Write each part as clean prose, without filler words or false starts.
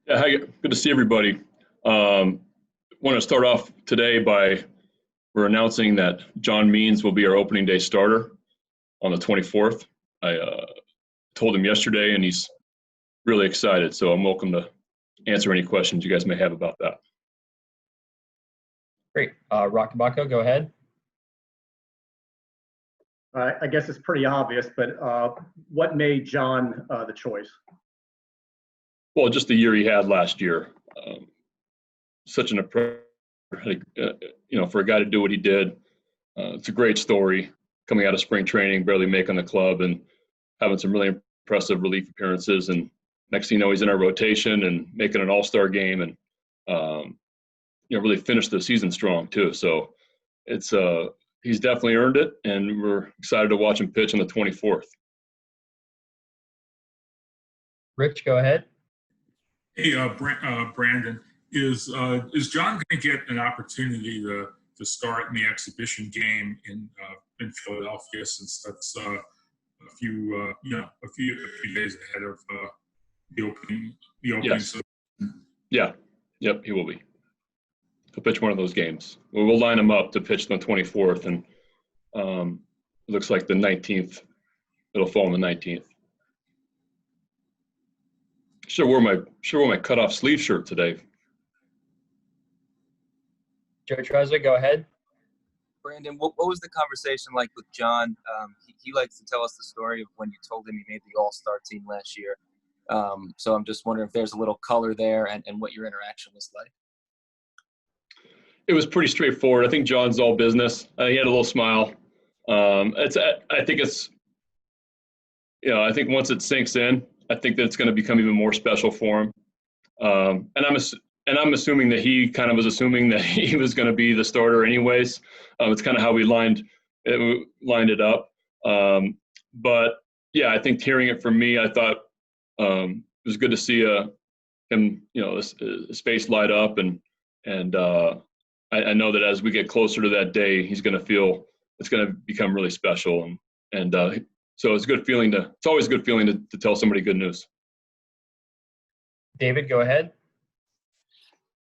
Yeah, hi, good to see everybody. Want to start off today by we're announcing that John Means will be our opening day starter on the 24th. I told him yesterday, and he's really excited. So I'm welcome to answer any questions you guys may have about that. Great. Rocky Baco, go ahead. I guess it's pretty obvious, but what made John the choice? Well, just the year he had last year. Such an impressive, for a guy to do what he did. It's a great story coming out of spring training, barely making the club and having some really impressive relief appearances. And next thing you know, he's in our rotation and making an all-star game and, really finished the season strong too. So it's he's definitely earned it, and we're excited to watch him pitch on the 24th. Rich, go ahead. Hey, Brandon, is John going to get an opportunity to start in the exhibition game in Philadelphia, since that's a few days ahead of the opening? Yes. Yeah. Yep, he will be. He'll pitch one of those games. We'll line him up to pitch on the 24th, and it looks like the 19th. It'll fall on the 19th. Should have wore my cutoff sleeve shirt today. Joe Trezza, go ahead. Brandon, what was the conversation like with John? He likes to tell us the story of when you told him he made the All-Star team last year. So I'm just wondering if there's a little color there and what your interaction was like. It was pretty straightforward. I think John's all business. He had a little smile. I think once it sinks in, I think that it's going to become even more special for him. And I'm assuming that he kind of was assuming that he was going to be the starter anyways. It's kind of how we lined it up. But yeah, I think hearing it from me, I thought it was good to see him, his face light up, and I know that as we get closer to that day, he's going to feel it's going to become really special, and so it's a good feeling it's always a good feeling to tell somebody good news. David, go ahead.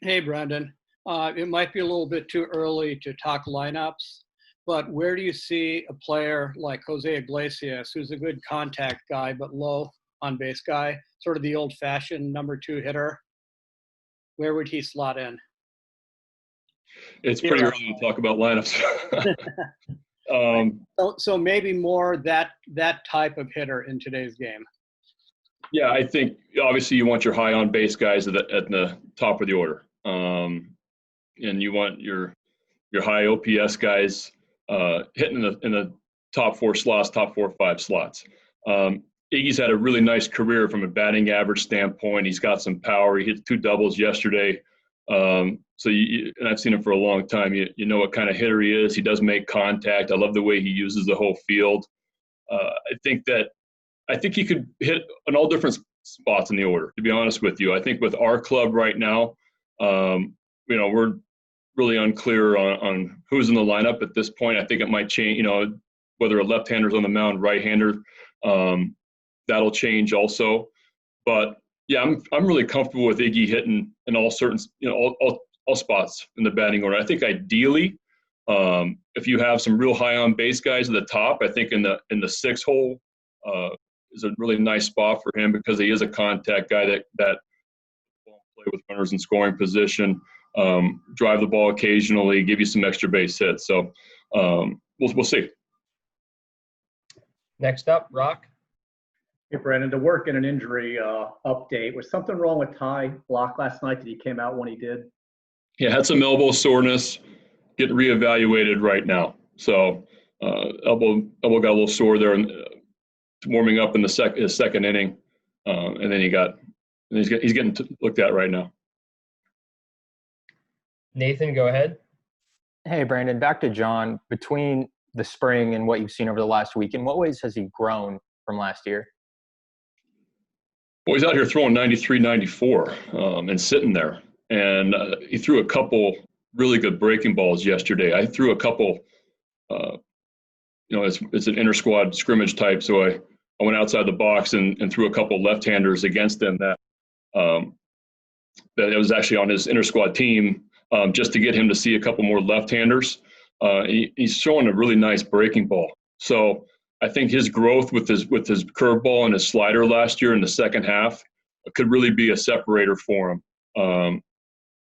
Hey, Brendan. It might be a little bit too early to talk lineups, but where do you see a player like Jose Iglesias, who's a good contact guy but low on base guy, sort of the old-fashioned number 2 hitter? Where would he slot in? It's pretty early to talk about lineups. So maybe more that type of hitter in today's game. Yeah, I think obviously you want your high on base guys at the top of the order, and you want your high OPS guys hitting in the top 4 slots, top 4 or 5 slots. Iggy's had a really nice career from a batting average standpoint. He's got some power. He hit 2 doubles yesterday. And I've seen him for a long time. You know what kind of hitter he is. He does make contact. I love the way he uses the whole field. I think he could hit on all different spots in the order, to be honest with you. I think with our club right now, we're really unclear on who's in the lineup at this point. I think it might change, whether a left-hander's on the mound, right-hander, that'll change also. But yeah, I'm really comfortable with Iggy hitting in all certain, all spots in the batting order. I think ideally, if you have some real high on base guys at the top, I think in the 6 hole is a really nice spot for him, because he is a contact guy that play with runners in scoring position, drive the ball occasionally, give you some extra base hits. So we'll see. Next up, Rock. Hey, Brandon, to work in an injury update, was something wrong with Ty Block last night that he came out when he did? Yeah, had some elbow soreness, getting reevaluated right now. So elbow got a little sore there, warming up in his second inning, and then he's getting looked at right now. Nathan, go ahead. Hey, Brandon, back to John. Between the spring and what you've seen over the last week, in what ways has he grown from last year? Well, he's out here throwing 93, 94 and sitting there. And he threw a couple really good breaking balls yesterday. I threw a couple, it's an inter-squad scrimmage type, so I went outside the box and threw a couple left-handers against him that that was actually on his inter-squad team, just to get him to see a couple more left-handers. He's showing a really nice breaking ball. So I think his growth with his curveball and his slider last year in the second half could really be a separator for him.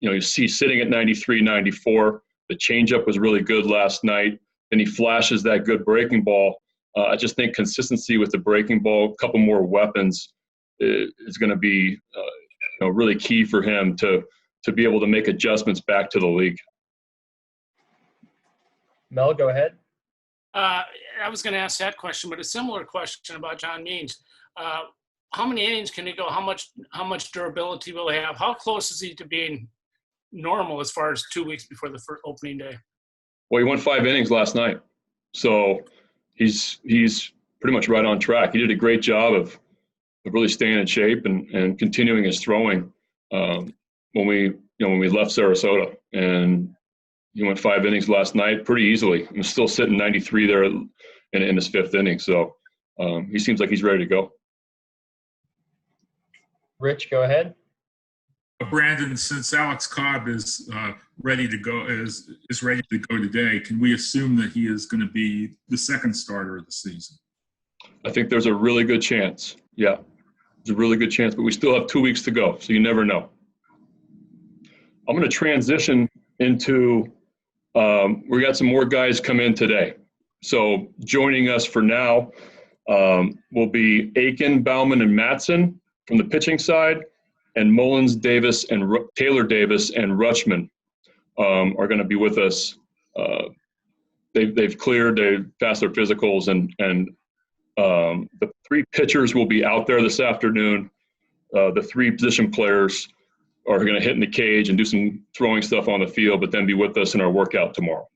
You see sitting at 93, 94. The changeup was really good last night, and he flashes that good breaking ball. I just think consistency with the breaking ball, a couple more weapons, is going to be really key for him to be able to make adjustments back to the league. Mel, go ahead. I was going to ask that question, but a similar question about John Means. How many innings can he go? How much durability will he have? How close is he to being normal as far as 2 weeks before the first opening day? Well, he went 5 innings last night, so he's pretty much right on track. He did a great job of really staying in shape and continuing his throwing when we left Sarasota, and he went 5 innings last night pretty easily. He was still sitting 93 there in his 5th inning, so he seems like he's ready to go. Rich, go ahead. Brandon, since Alex Cobb is ready to go today, can we assume that he is going to be the second starter of the season? I think there's a really good chance. Yeah, there's a really good chance, but we still have 2 weeks to go, so you never know. I'm going to transition into we got some more guys come in today. So joining us for now will be Aiken, Bauman, and Matson from the pitching side, and Mullins, Davis, and Taylor Davis and Rutschman are going to be with us. They've cleared, they've passed their physicals, and the 3 pitchers will be out there this afternoon. The 3 position players are going to hit in the cage and do some throwing stuff on the field, but then be with us in our workout tomorrow.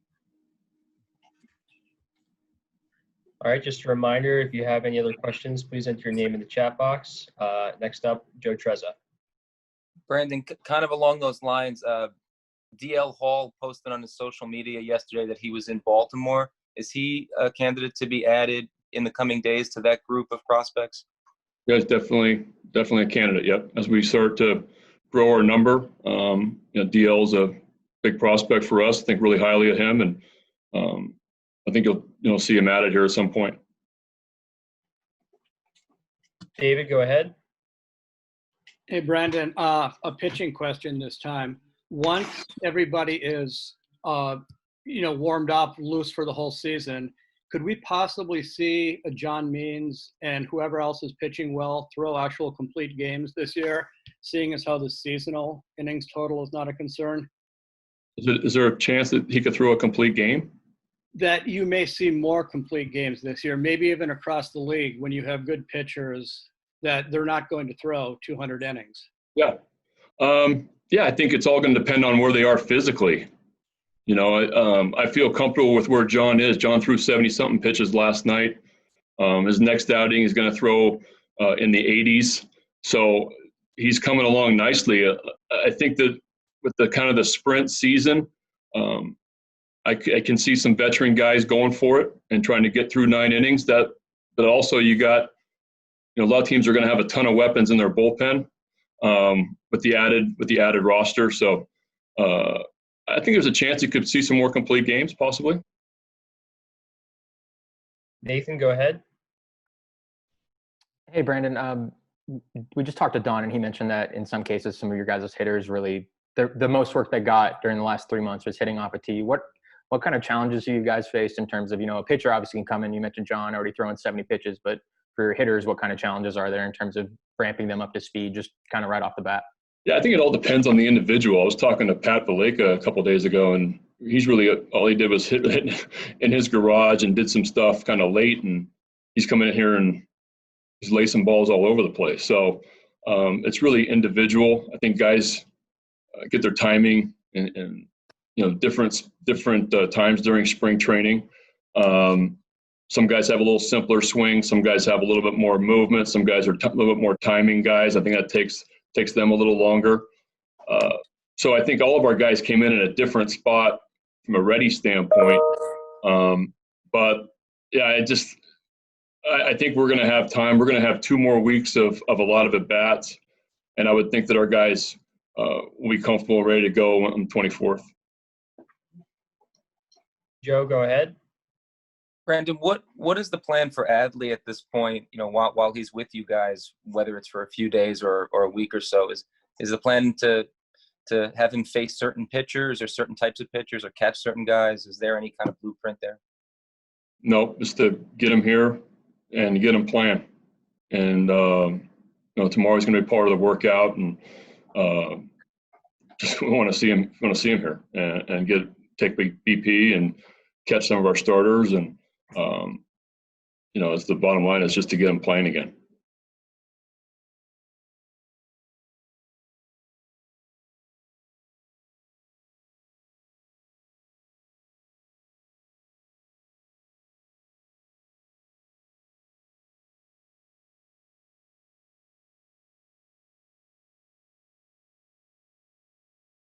All right, just a reminder, if you have any other questions, please enter your name in the chat box. Next up, Joe Trezza. Brandon, kind of along those lines, DL Hall posted on his social media yesterday that he was in Baltimore. Is he a candidate to be added in the coming days to that group of prospects? Yeah, it's definitely a candidate. Yep. As we start to grow our number, DL's a big prospect for us. I think really highly of him, and I think you'll see him added here at some point. David, go ahead. Hey, Brandon, a pitching question this time. Once everybody is, warmed up, loose for the whole season, could we possibly see a John Means and whoever else is pitching well throw actual complete games this year, seeing as how the seasonal innings total is not a concern? Is there a chance that he could throw a complete game? That you may see more complete games this year, maybe even across the league when you have good pitchers that they're not going to throw 200 innings. Yeah. I think it's all going to depend on where they are physically. I feel comfortable with where John is. John threw 70-something pitches last night. His next outing is going to throw in the 80s. So he's coming along nicely. I think that with the kind of the sprint season, I can see some veteran guys going for it and trying to get through 9 innings. But also you got, a lot of teams are going to have a ton of weapons in their bullpen with the added roster. So I think there's a chance you could see some more complete games, possibly. Nathan, go ahead. Hey, Brandon. We just talked to Don, and he mentioned that in some cases, some of your guys' hitters really the most work they got during the last 3 months was hitting off a tee. What kind of challenges do you guys face in terms of, a pitcher obviously can come in? You mentioned John already throwing 70 pitches, but for your hitters, what kind of challenges are there in terms of ramping them up to speed, just kind of right off the bat? Yeah, I think it all depends on the individual. I was talking to Pat Valleca a couple of days ago, and he's really all he did was hit in his garage and did some stuff kind of late, and he's coming in here and he's lacing balls all over the place. So it's really individual. I think guys get their timing and different times during spring training. Some guys have a little simpler swing. Some guys have a little bit more movement. Some guys are a little bit more timing guys. I think that takes them a little longer. So I think all of our guys came in at a different spot from a ready standpoint. But yeah, I think we're going to have time. We're going to have 2 more weeks of a lot of at-bats. And I would think that our guys we'll be comfortable, ready to go on the 24th. Joe, go ahead. Brandon, what is the plan for Adley at this point? You know, while he's with you guys, whether it's for a few days or a week or so, is the plan to have him face certain pitchers or certain types of pitchers or catch certain guys? Is there any kind of blueprint there? No, just to get him here and get him playing. And you know, tomorrow's going to be part of the workout, and just want to see him. Here and take BP and catch some of our starters. And you know, it's the bottom line is just to get him playing again.